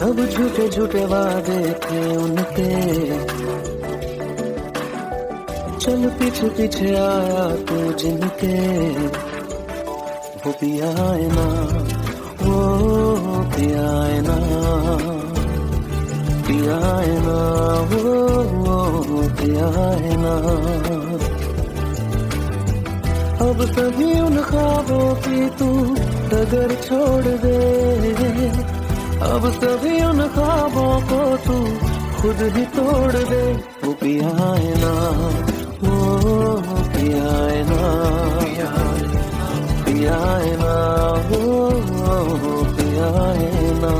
सब झूठे झूठे वादे थे उनके, चल पीछे पीछे आया तू जिनके। वो पिया है ना, वो पिया है ना, पिया है ना, वो पिया है ना। अब सभी उन ख्वाबों की तू डगर छोड़ दे, अब सभी उन ख्वाबों को तू खुद ही तोड़ दे। वो पिया है ना, वो पिया है ना, पिया है ना, वो पिया है ना।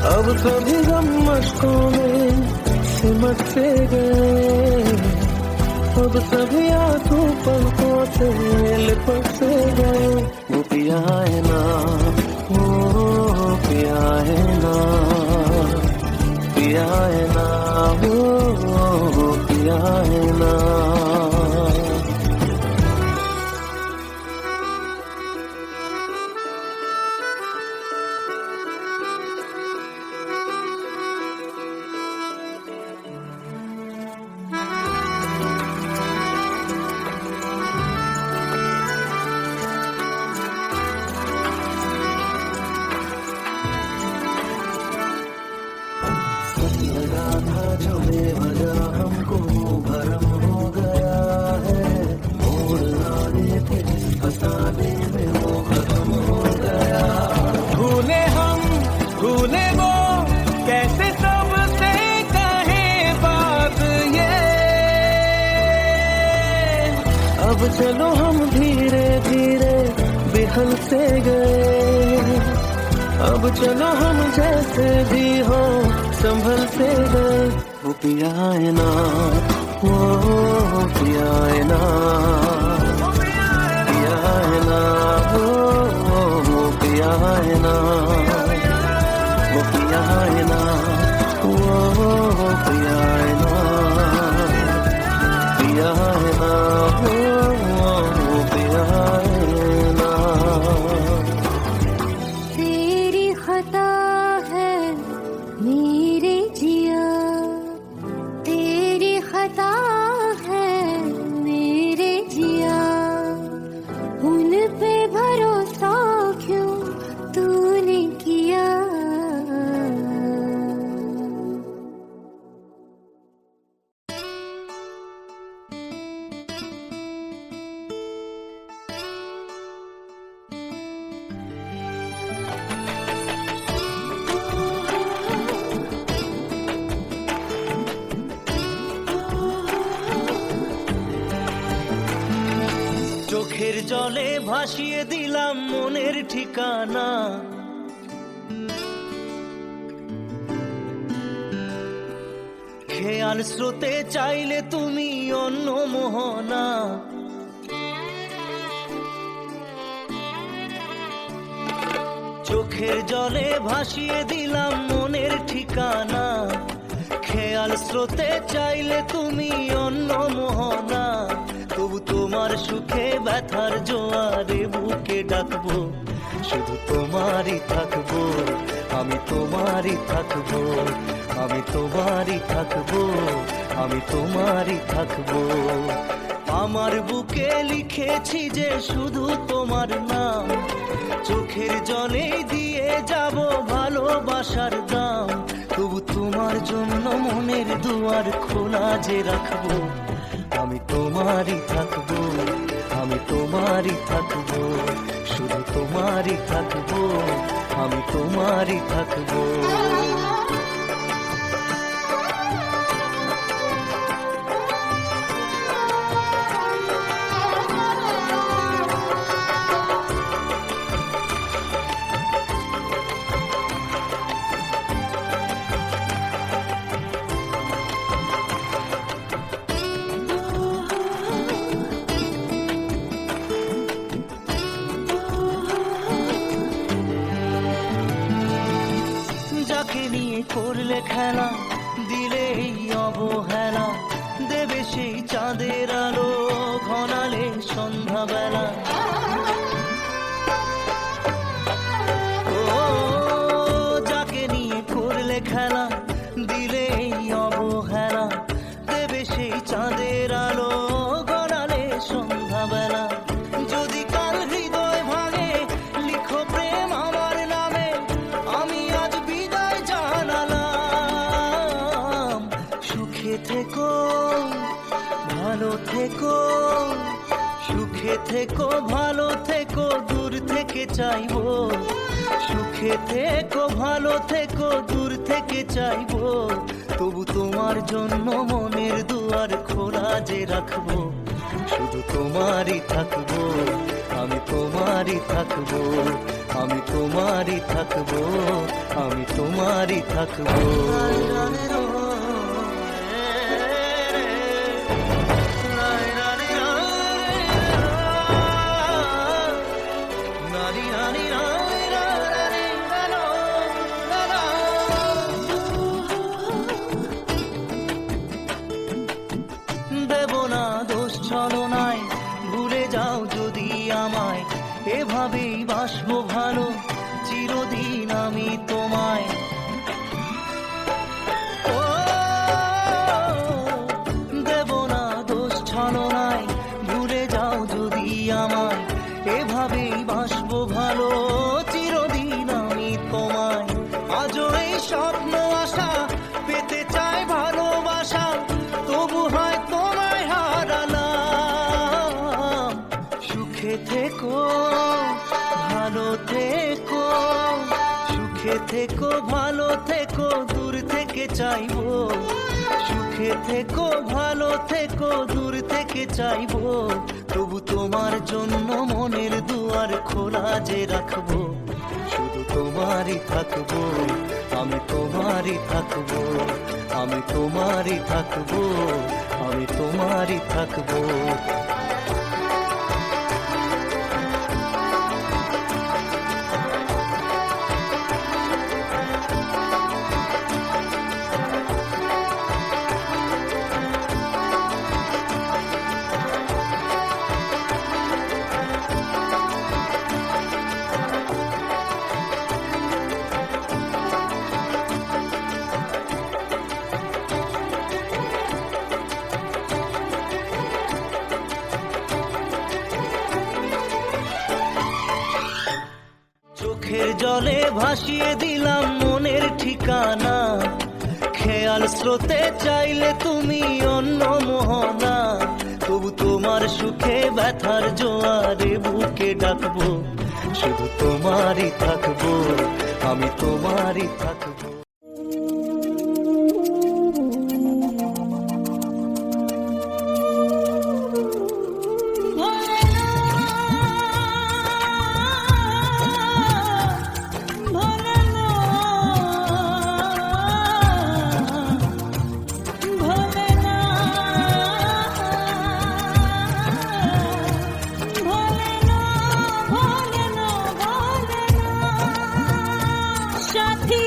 अब सभी गम मशकों में सिमट से गए, अब सभी आंसू पलकों से लिपट से गए। वो पिया है ना, वो पिया है ना, पिया है ना, वो पिया है ना। जो बेवजह हमको भरम हो गया है, मोड़ लाने थे जिस फसाने में वो खत्म हो गया। भूले हम भूले वो, कैसे सबसे कहे बात ये। अब चलो हम धीरे धीरे बिहल से गए, अब चलो हम जैसे भी हो संभल से गए। वो पिया है ना, वो पिया है ना, पिया है ना, वो पिया है ना, वो पिया है ना, वो पिया है ना, पिया है ना, वो पिया है ना। तेरी खता है मेरे जिया, तेरी खता है मेरे जिया। उन पे भरोसा क्यों तूने किया। চোখের জলে ভাসিয়ে দিলাম মনের ঠিকানা, খেয়াল স্রোতে চাইলে তুমি অন্য মোহনা। চোখের জলে ভাসিয়ে দিলাম মনের ঠিকানা, খেয়াল স্রোতে চাইলে তুমি অন্য মোহনা। তবু তোমার সুখে ব্যথার জোয়ারে বুকে ডাকবো, শুধু তোমারই থাকবো, আমি তোমারই থাকবো, আমি তোমারই থাকবো, আমি তোমারই থাকবো। আমার বুকে লিখেছি যে শুধু তোমার নাম, চোখের জলে দিয়ে যাব ভালোবাসার দাম। তবু তোমার জন্য মনের দুয়ার খোলা যে রাখবো, আমি তোমারই থাকবো, আমি তোমারই থাকবো, শুধু তোমারই থাকবো, আমি তোমারই থাকবো। যাকে নিয়ে করলে খেলা, দিলে এই অবহেলা, দেবে সেই চাঁদের আলো ঘনালে সন্ধ্যাবেলা। ও যাকে নিয়ে করলে খেলা, দিলে এই অবহেলা, দেবে সেই চাঁদের আলো ঘনালে সন্ধ্যাবেলা। যদি কাল হৃদয় ভাঙে, লিখো প্রেম আমার নামে, আমি আজ বিদায় জানালাম। সুখে থেকো, ভালো থেকো, সুখে থেকো, ভালো থেকো, দূর থেকে চাইবো। সুখে থেকো, ভালো থেকো, দূর থেকে চাইবো। তবু তোমার জন্য মনের দুয়ার খোলা যে রাখবো, শুধু তোমারই থাকবো, আমি তোমারই থাকবো, আমি তোমারই থাকবো, আমি তোমারই থাকবো। দেব না দোষ ছলনায়, ভুলে যাও যদি আমায়, এভাবেই বাসবো ভালো চিরদিন আমি তোমায়। ও দেব না দোষ ছলনায়, ভুলে যাও যদি আমায়, এভাবেই বাসবো ভালো চিরদিন আমি তোমায়। আজও এই স্বপ্ন আশা পেতে চাই ভালোবাসা, তবু হয় তোমায় হারালাম। সুখে থেকো, ভালো থেকো, সুখে থেকো, ভালো থেকো, দূর থেকে চাইবো। সুখে থেকো, ভালো থেকো, দূর থেকে চাইবো। তবু তোমার জন্য মনের দুয়ার খোলা যে রাখবো, শুধু তোমারই থাকবো, আমি তোমারই থাকবো, আমি তোমারই থাকবো, আমি তোমারই থাকবো। চোখের জলে ভাসিয়ে দিলাম মনের ঠিকানা, খেয়াল স্রোতে চাইলে তুমি অন্য মোহনা। তবু তোমার সুখে ব্যথার জোয়ারে বুকে ডাকবো, শুধু তোমারই থাকবো, আমি তোমারই থাকবো। সাথী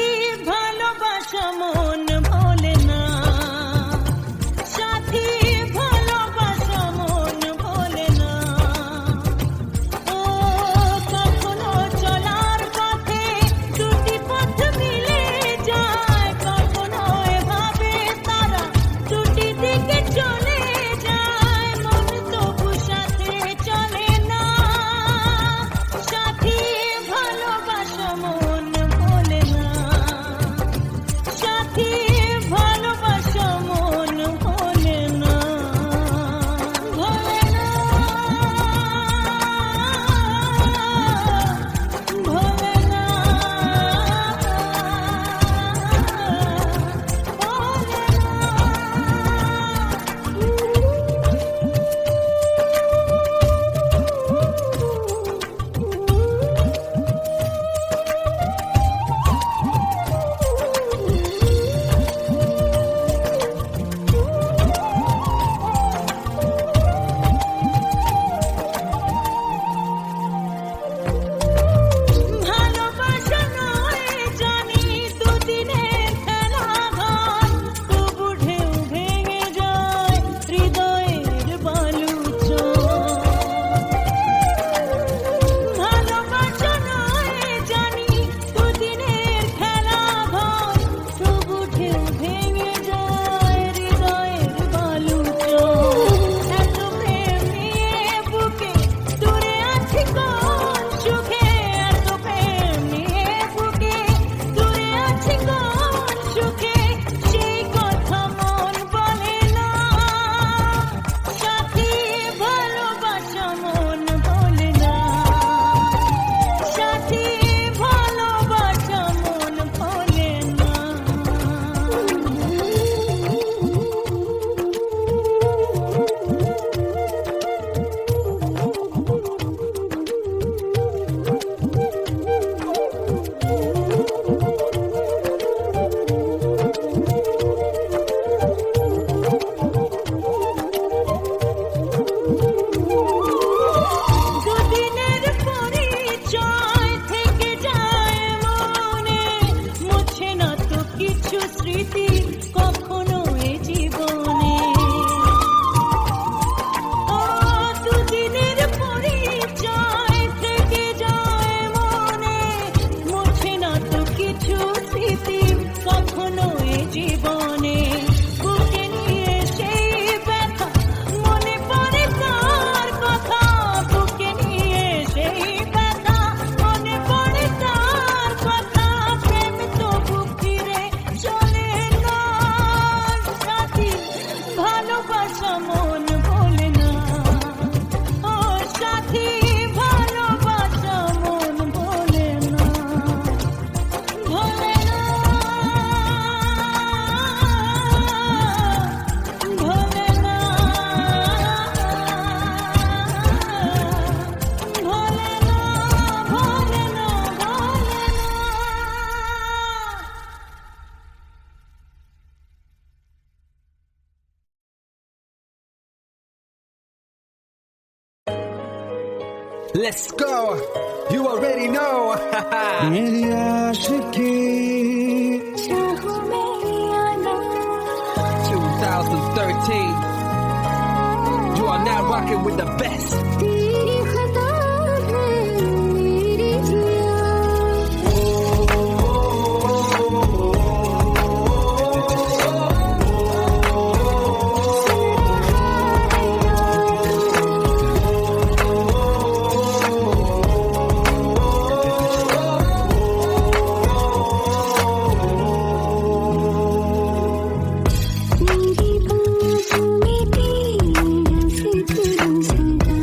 Let's go. You already know. मेरी आशिकी चाहो मेरी आना 2013. You are now rocking with the best. तेरी खता है मेरी जिया मेरी बाहों में तेरा फिक्र सदा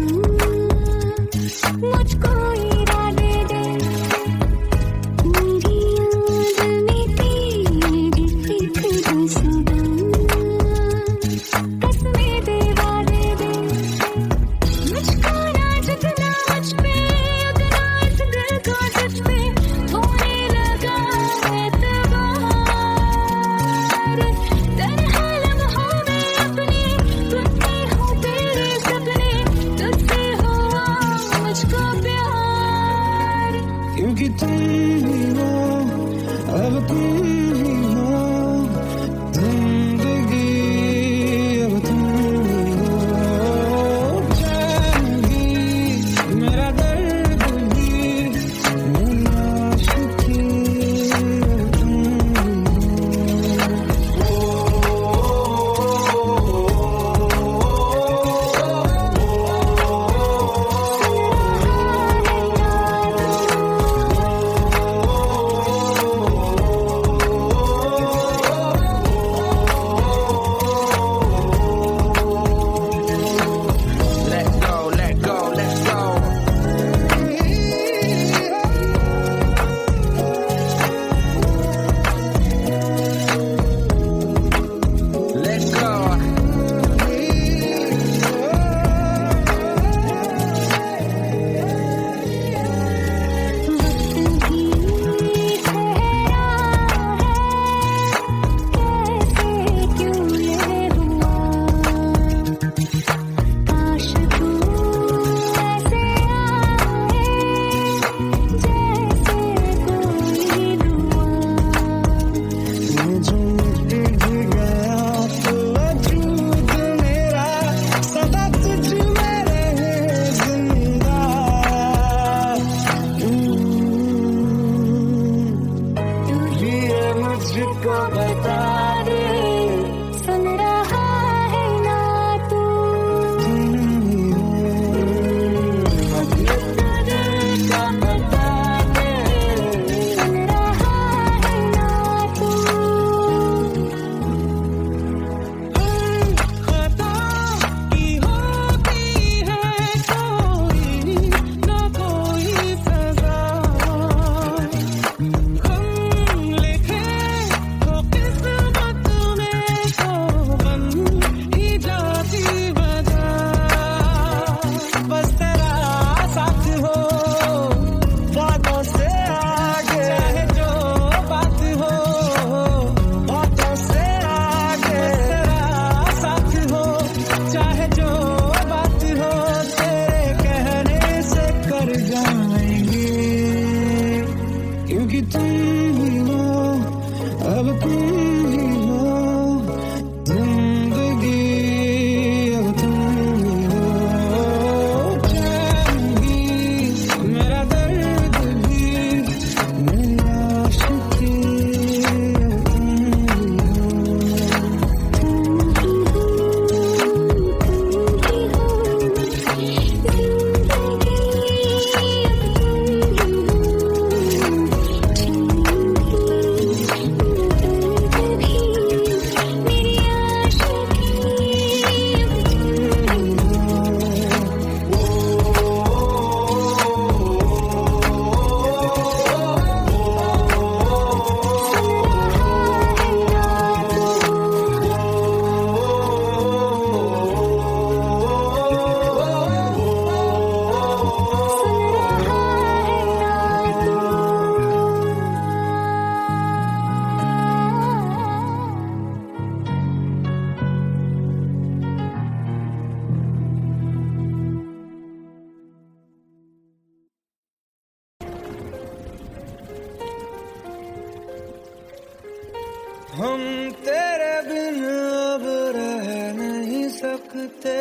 सकते,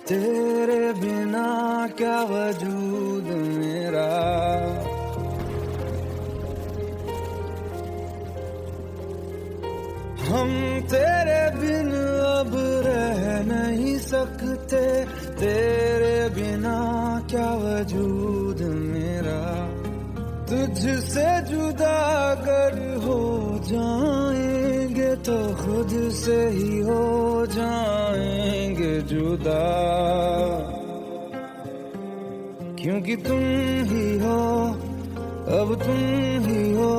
तेरे बिना क्या वजूद मेरा। हम तेरे बिन अब रह नहीं सकते, तेरे बिना क्या वजूद मेरा। तुझसे जुदा अगर हो जाएंगे तो खुद से ही हो जाएंगे जुदा, क्योंकि तुम ही हो, अब तुम ही हो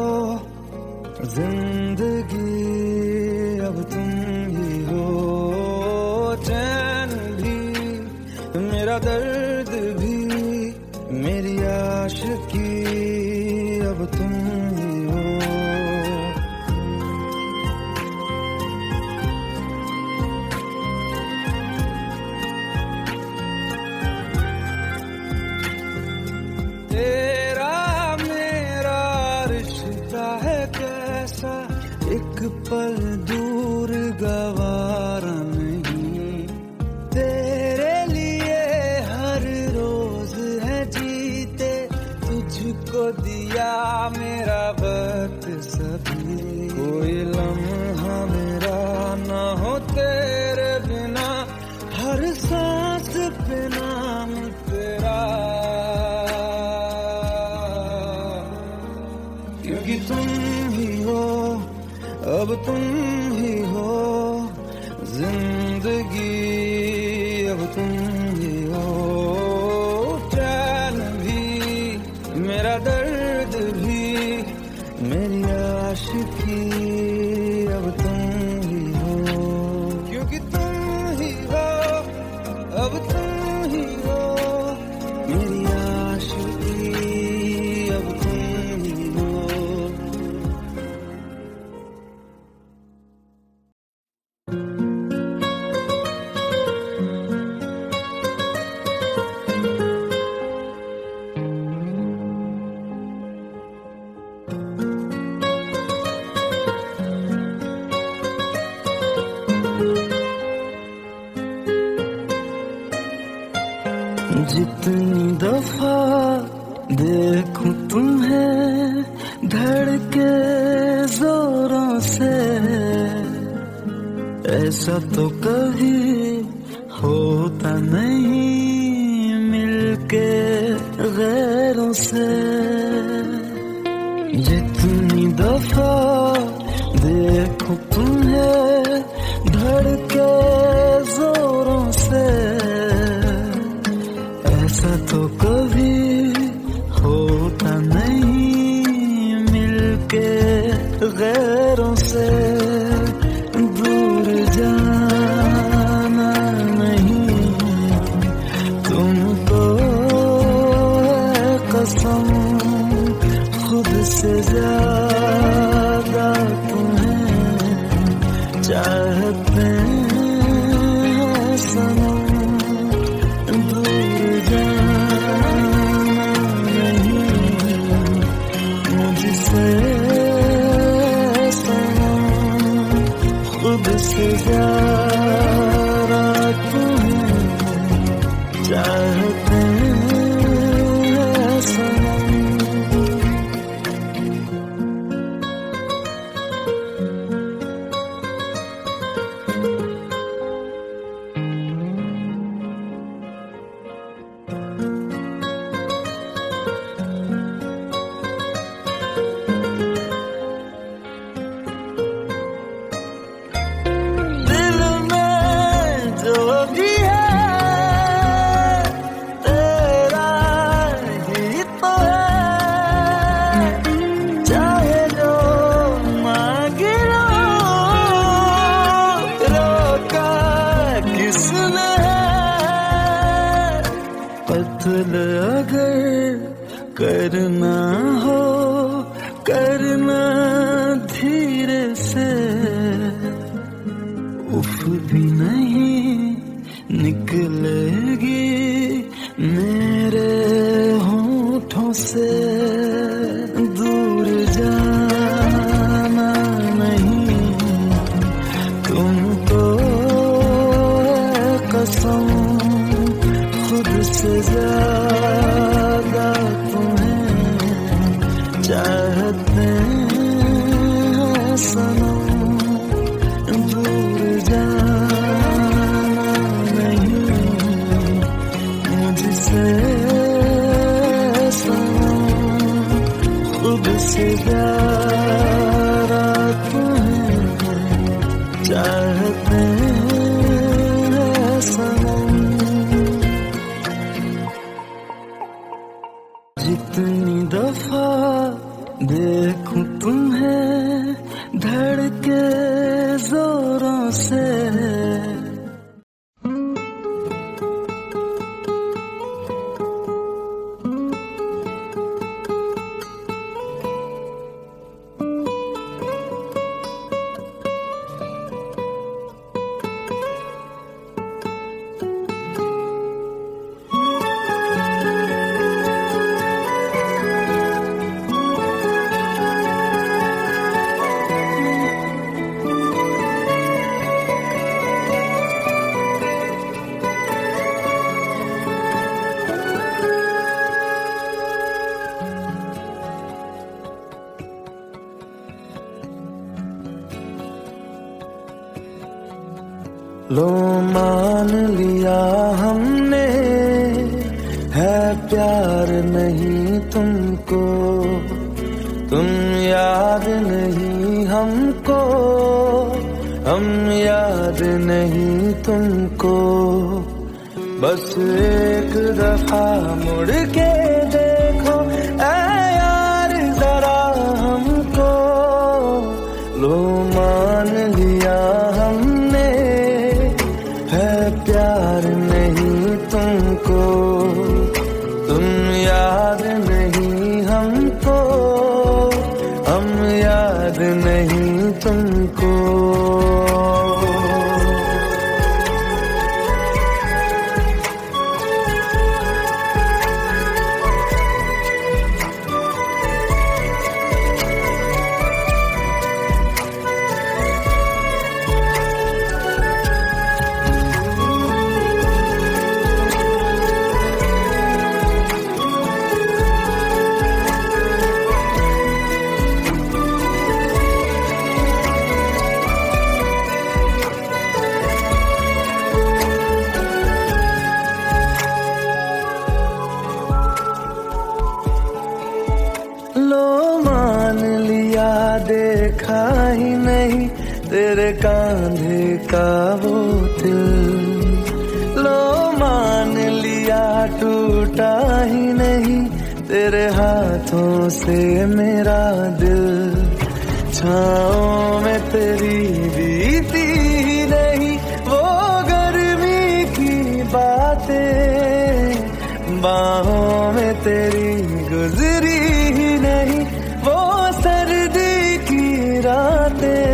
जिंदगी, अब तुम ही हो चैन भी, मेरा दर्द भी, मेरी आशिकी, अब तुम ही हो। तेरा मेरा रिश्ता है कैसा, एक पल दूर गवारा नहीं। तेरे लिए हर रोज है जीते, तुझको दिया मेरा वक्त सभी। कोई लम्हा मेरा ना हो तेरे बिना, हर सांस पे नाम तेरा, क्योंकि तुम ही हो, अब तुम ही हो जिंदगी, अब तुम ही हो चैन भी, मेरा दर्द भी, मेरी आशिकी, अब तुम ही हो, क्योंकि तुम ही हो, अब तुम ही हो मेरी आशिकी, अब तुम ही हो। जितनी दफा देखूं तुम्हें धड़के जोरों से, ऐसा तो कभी होता नहीं मिलके गैरों से। जितनी दफा देखूं तुम्हें धड़के जोरों से, ऐसा तो कभी होता नहीं मिलके गैरों से। दूर जाना नहीं तुमको है कसम, खुद से ज्यादा तुम्हें चाहते हैं सनम। खुद से ज्यादा तुम्हें चाहते हैं सनम। कत्ल अगर करना हो करना धीरे से, उफ भी नहीं निकलेगी मेरे होठों से। दूर जाना नहीं तुमको है कसम, से ज्यादा तुम्हें चाहते हैं सनम, दूर जाना नहीं मुझसे सनम, खुद से ज्यादा तुम्हें चाहते हैं सनम। जितनी दफा देखूं तुम्हें धड़के जोरों से, लो मान लिया हमने है प्यार नहीं तुमको, तुम याद नहीं हमको, हम याद नहीं तुमको। बस एक दफा मुड़ के देखो ऐ यार जरा हमको, लो मान लिया हमने है प्यार नहीं तुमको, तुम याद नहीं हमको, हम याद नहीं तुमको। लो मान लिया देखा ही नहीं तेरे कांधे का वो दिल, लो मान लिया टूटा ही नहीं तेरे हाथों से मेरा दिल। छाँव में तेरी बीती ही नहीं वो गर्मी की बातें, बाहों में तेरी गुजरी ही नहीं वो सर्दी की रातें।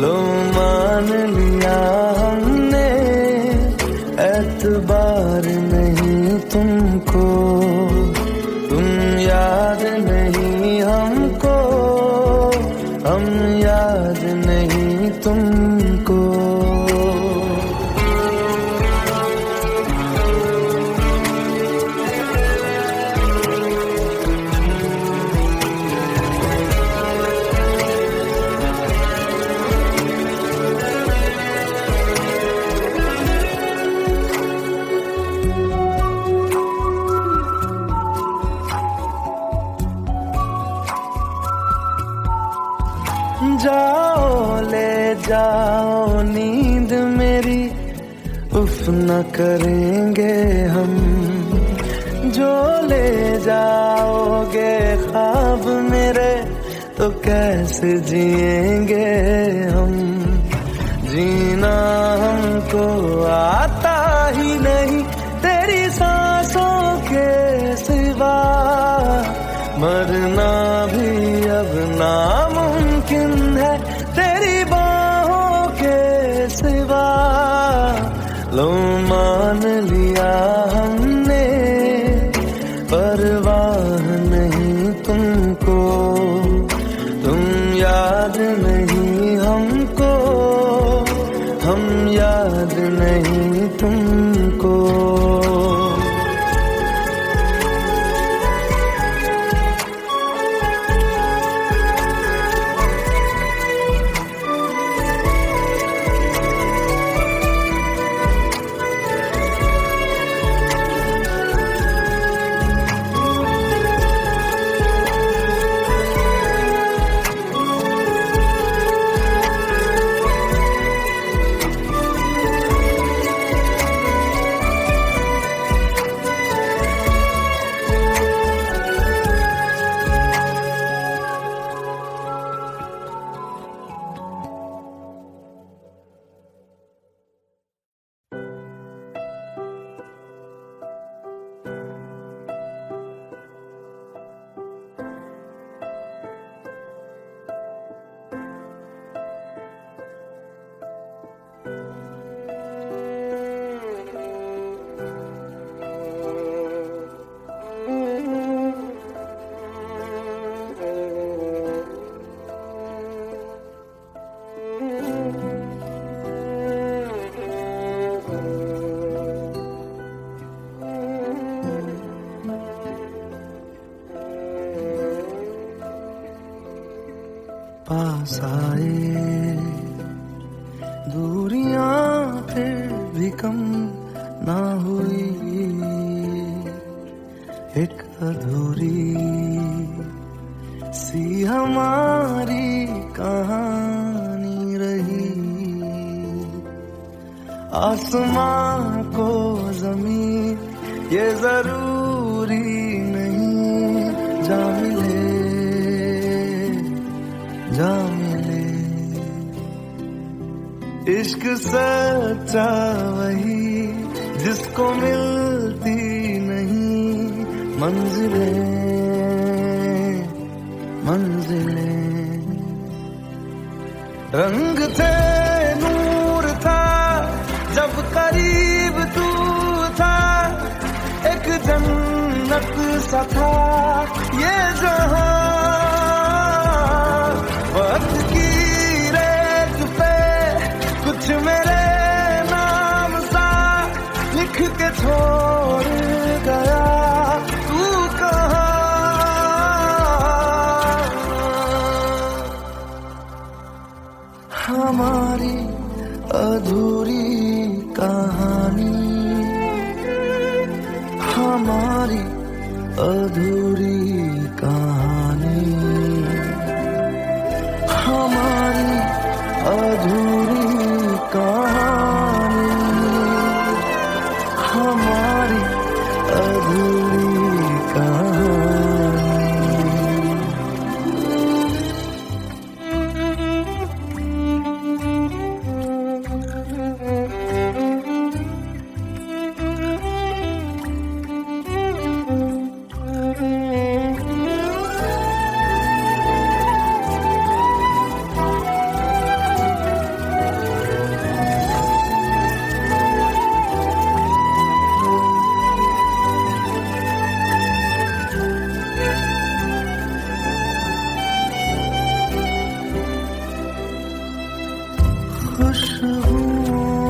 लो मान लिया हमने एतबार नहीं तुमको, तुम याद नहीं हमको, हम याद नहीं तुमको। जाओ ले जाओ नींद मेरी, उफ न करेंगे हम, जो ले जाओगे ख्वाब मेरे तो कैसे जिएंगे हम। जीना हमको आता ही नहीं तेरी सांसों के सिवा, मरना भी अब नामुमकिन है तेरी बाहों के सिवा। लो मान लिया हमने परवाह नहीं तुमको, तुम याद नहीं हमको, हम याद नहीं तुमको। भी कम ना हुई, एक अधूरी सी हमारी कहानी रही। आसमां को जमीन ये जरूरी नहीं, जा मिले जा मिले। इश्क सच्चा वही जिसको मिलती नहीं मंजिलें मंजिलें। रंग थे नूर था जब करीब तू था, एक जन्नत सा था ये जहां। वक्त की रेत पे कुछ मेरे नाम सा लिख के छोड़ गया तू कहाँ। हमारी अधूरी कहानी, हमारी अधूरी कहानी, हमारी अधूरी कहानी, हमारी अधूरी कहानी। खुशबुओं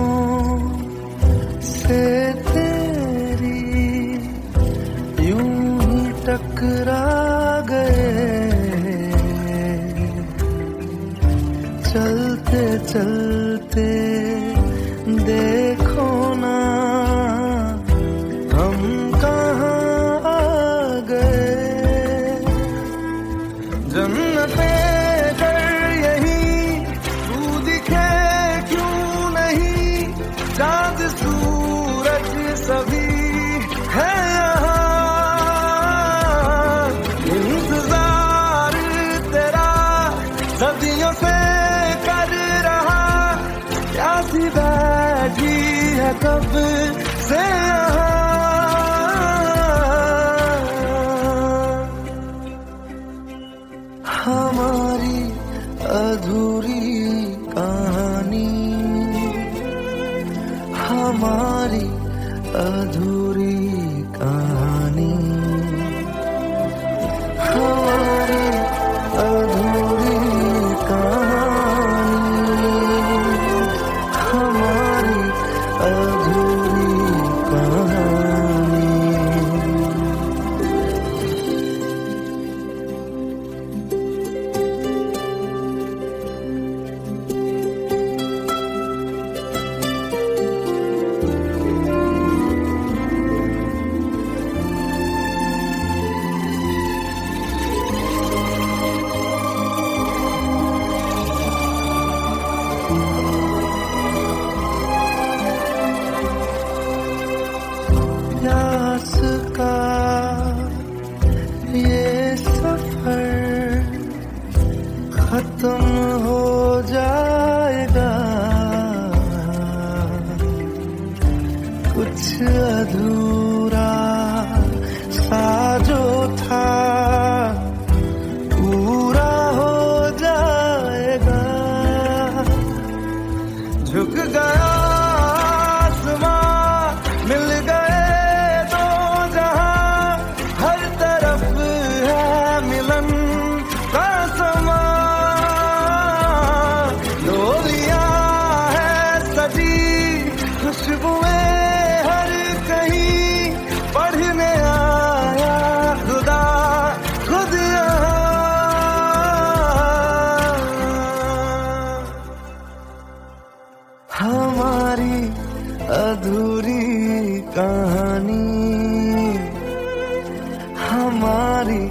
से तेरी यूं ही टकरा गए, चलते चलते देखो ना हम कहाँ आ गए। जन्नते चाँद सूरज सभी है यहाँ, इंतजार तेरा सदियों से कर रहा, प्यासी बैठी है कब से यहाँ। हमारी अधूरी कहानी, हमारी अधूरी कहानी, हमारी अधूरी कहानी, हमारी अधूरी कहानी। प्यास का ये सफर खत्म हो जाएगा, कुछ अधूरा सा जो था पूरा हो जाएगा। झुक गया आसमां, मिल गए दो जहां, हर तरफ है मिलन का समा। डोलियां है सजी खुशबुएं हर कहीं, पढ़ने आया खुदा खुद यहाँ। हमारी अधूरी कहानी, हमारी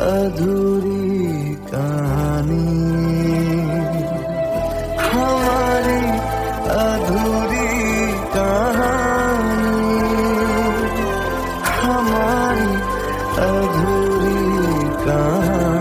अधूरी कहानी, हमारी अधूरी कहानी, हमारी अधूरी कहानी।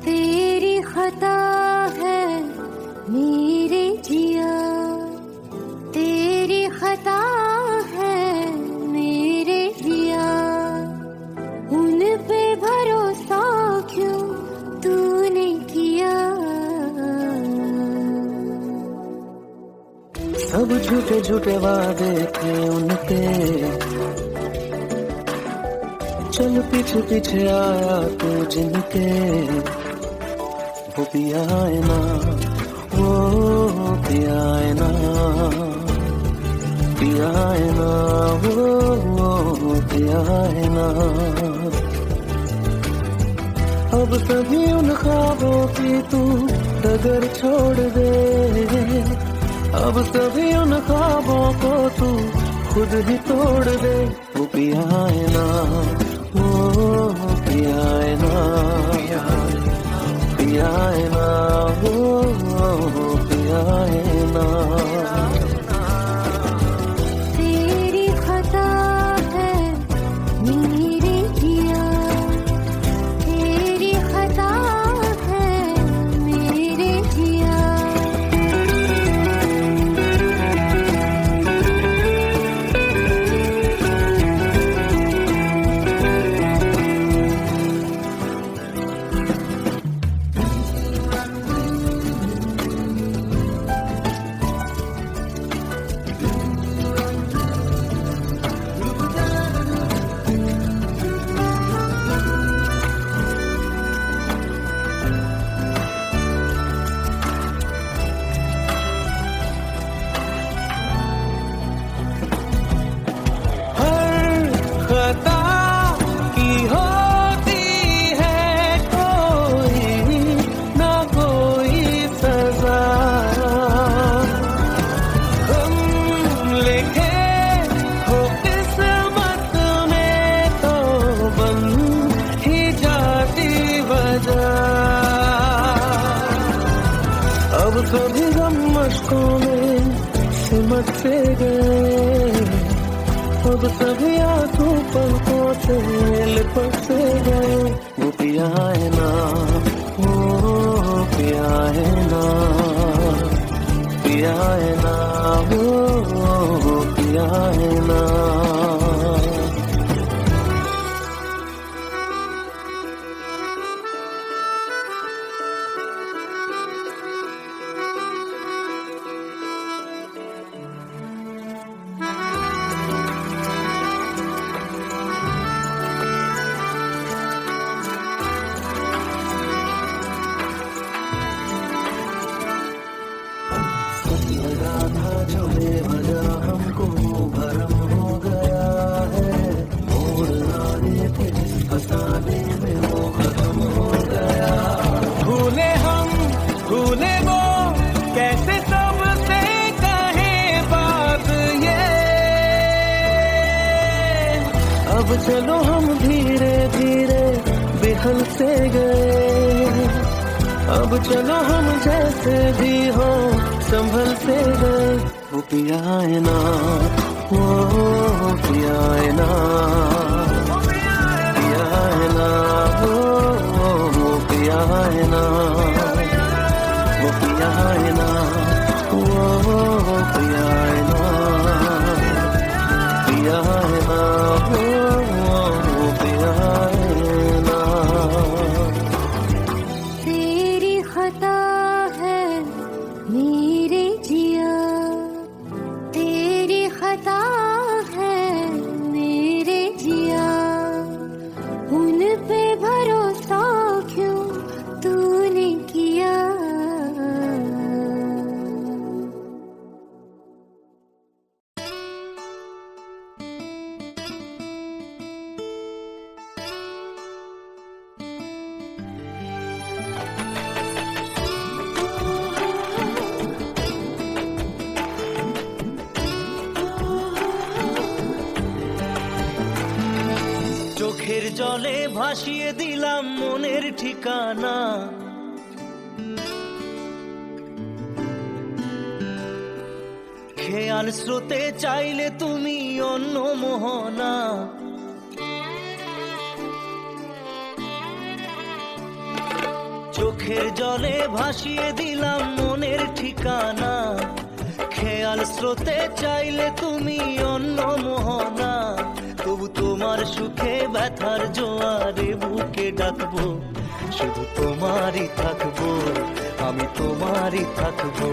तेरी खता है मेरे जिया, तेरी खता है मेरे जिया, उन पे भरोसा क्यों तूने किया। सब झूठे झूठे वादे थे उनके, चल पीछे पीछे आया तू जिनके, वो पिया है ना, वो पिया है ना, पिया है ना, वो पिया है ना। अब सभी उन ख्वाबों की तू डगर छोड़ दे, अब सभी उन ख्वाबों को तू खुद ही तोड़ दे। वो पिया है ना, वो पिया है ना, पिया है ना, वो पिया है ना। तेरी खता है मेरे जिया, तेरी खता है मेरे जिया। अब कभी गम मशकों में सिमट से गए, अब सभी आंसू पलकों से लिपट से गए। वो पिया है ना, वो पिया है ना, पिया है ना, वो पिया है ना। जो बेवजह हमको भरम हो गया है, मोड़ना ये थे जिस फसाने में वो खत्म हो गया। भूले हम भूले वो, कैसे सबसे कहे बात ये। अब चलो हम धीरे धीरे बेहल से गए, अब चलो हम जैसे भी हो संभल से गए। वो पिया है ना, वो पिया है ना, पिया है ना, वो पिया है ना, वो पिया है ना, वो पिया है ना, पिया है ना, वो पिया है ना। तेरी खता है मेरे जिया, तेरी खता है मेरे जिया, उन पे भरोसा क्यों तूने किया। চোখের জলে ভাসিয়ে দিলাম মনের ঠিকানা, খেয়াল স্রোতে চাইলে তুমি অন্য মোহনা। চোখের জলে ভাসিয়ে দিলাম মনের ঠিকানা, খেয়াল স্রোতে চাইলে তুমি অন্য মোহনা। তবু তোমার সুখে ব্যথার জোয়ারে বুকে ডাকবো, শুধু তোমারই থাকবো, আমি তোমারই থাকবো,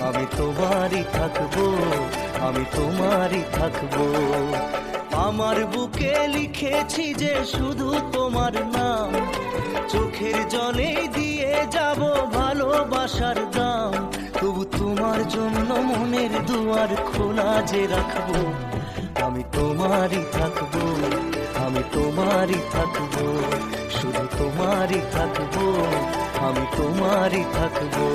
আমি তোমারই থাকবো, আমি তোমারই থাকবো। আমার বুকে লিখেছি যে শুধু তোমার নাম, চোখের জলে দিয়ে যাব ভালোবাসার দাম। তবু তোমার জন্য মনের দুয়ার খোলা যে রাখবো, আমি তোমারই থাকবো, আমি তোমারই থাকবো, শুধু তোমারই থাকবো, আমি তোমারই থাকবো।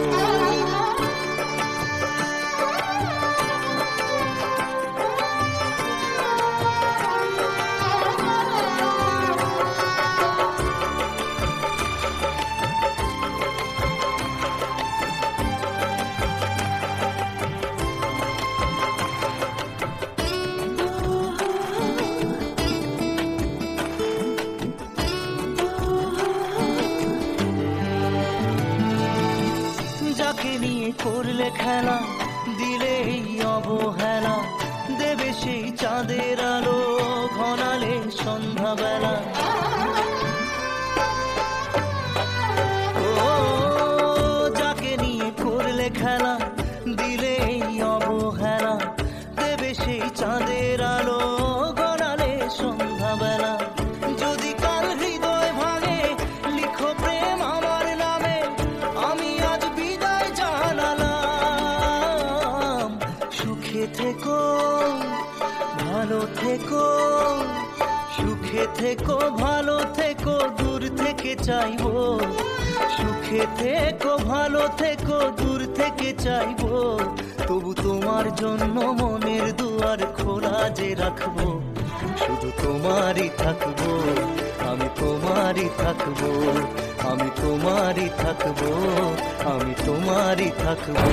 যাকে নিয়ে করলে খেলা, দিলে এই অবহেলা, দেবে সেই চাঁদের আলো ঘনালে সন্ধ্যাবেলা। ও যাকে নিয়ে করলে খেলা, দিলে এই অবহেলা, দেবে সেই চাঁদের আলো ঘনালে সন্ধ্যাবেলা। যদি কাল হৃদয় ভাঙে লিখো প্রেম আমার নামে, আমি আজ বিদায় জানালাম। সুখে থেকো ভালো থেকো, সুখে থেকো ভালো থেকো, দূর থেকে চাইবো। সুখে থেকো ভালো থেকো, দূর থেকে চাইবো। তবু তোমার জন্য মনের দুয়ার খোলা যে রাখবো, শুধু তোমারই থাকবো, আমি তোমারই থাকবো, আমি তোমারই থাকবো, আমি তোমারই থাকবো।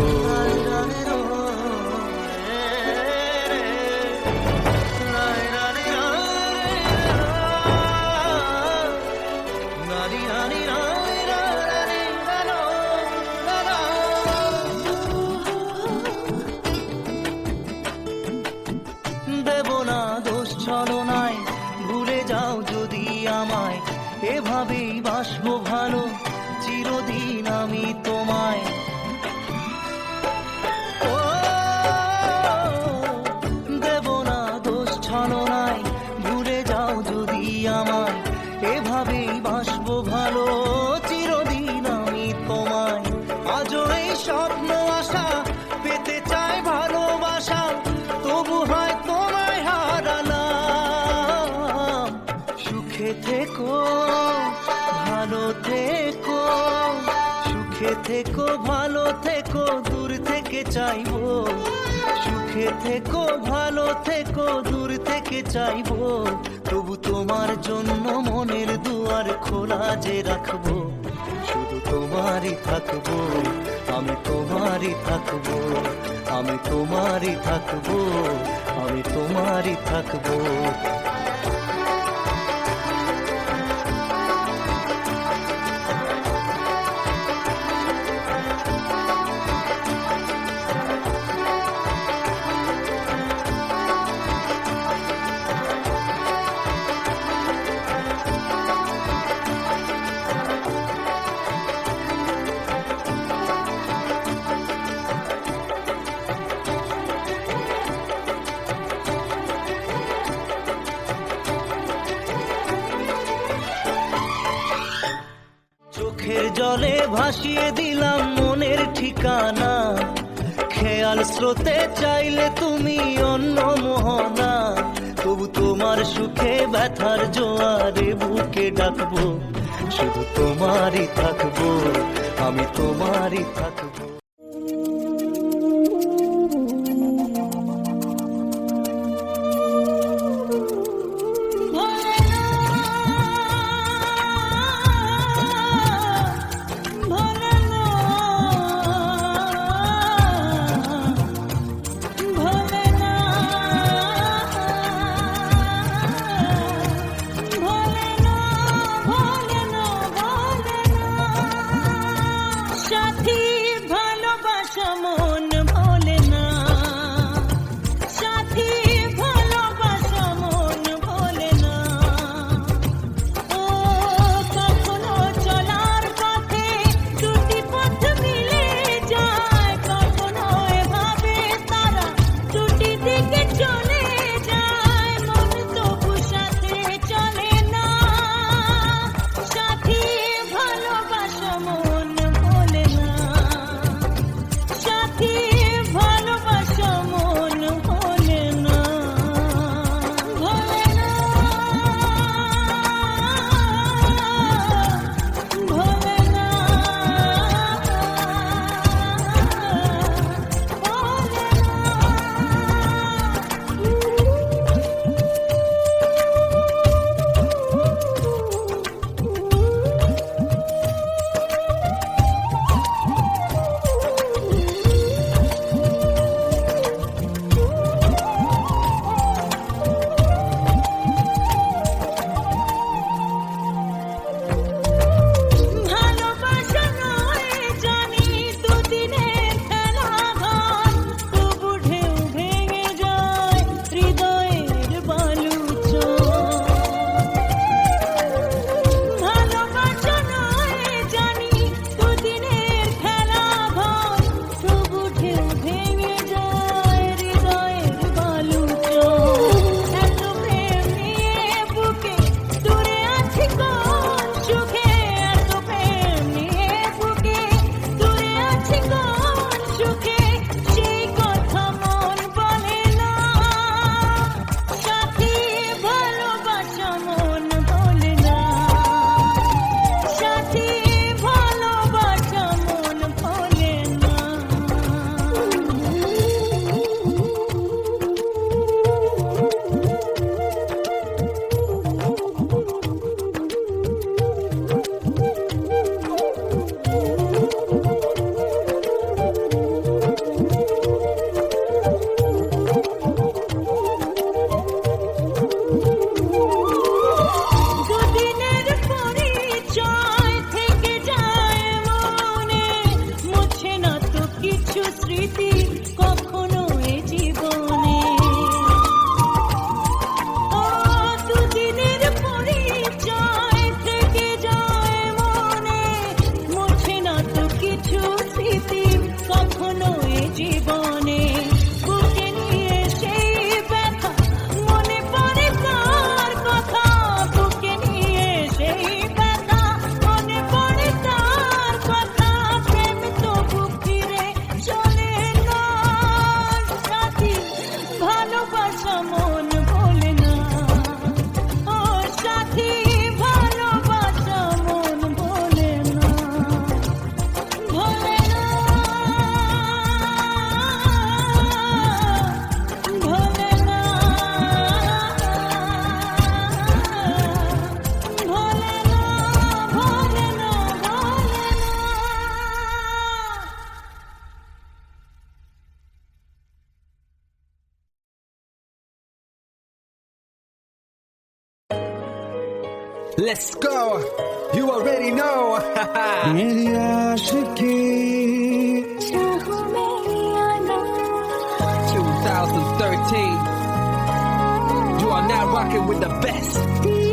দেব না দোষ ছলনায়, ভুলে যাও যদি আমায়, এভাবেই বাসবো ভালো চিরদিন আমি তোমায়। ও দেব না দোষ ছলনায়, ভুলে যাও যদি আমায়, এভাবেই বাসবো ভালো চিরদিন আমি তোমায়। আজও এই স্বপ্ন আশা পেতে চাই ভালোবাসা, তবু হয় তোমায় হারালাম। সুখে থেকো ভালো থেকো, সুখে থেকো ভালো থেকো, দূর থেকে চাইবো। সুখে থেকো ভালো থেকো, দূর থেকে চাইবো। তবু তোমার জন্য মনের দুয়ার খোলা যে রাখবো, শুধু তোমারই থাকবো, আমি তোমারই থাকবো, আমি তোমারই থাকবো, আমি তোমারই থাকবো। চোখের জলে ভাসিয়ে দিলাম মনের ঠিকানা, খেয়াল স্রোতে চাইলে তুমি অন্য মোহনা, তবু তোমার সুখে ব্যথার জোয়ারে বুকে ডাকবো, শুধু তোমারই থাকবো, আমি তোমারই থাকবো। Let's go. You already know. मेरी आशिकी चाहूं मैं आना 2013. You are now rocking with the best. तेरी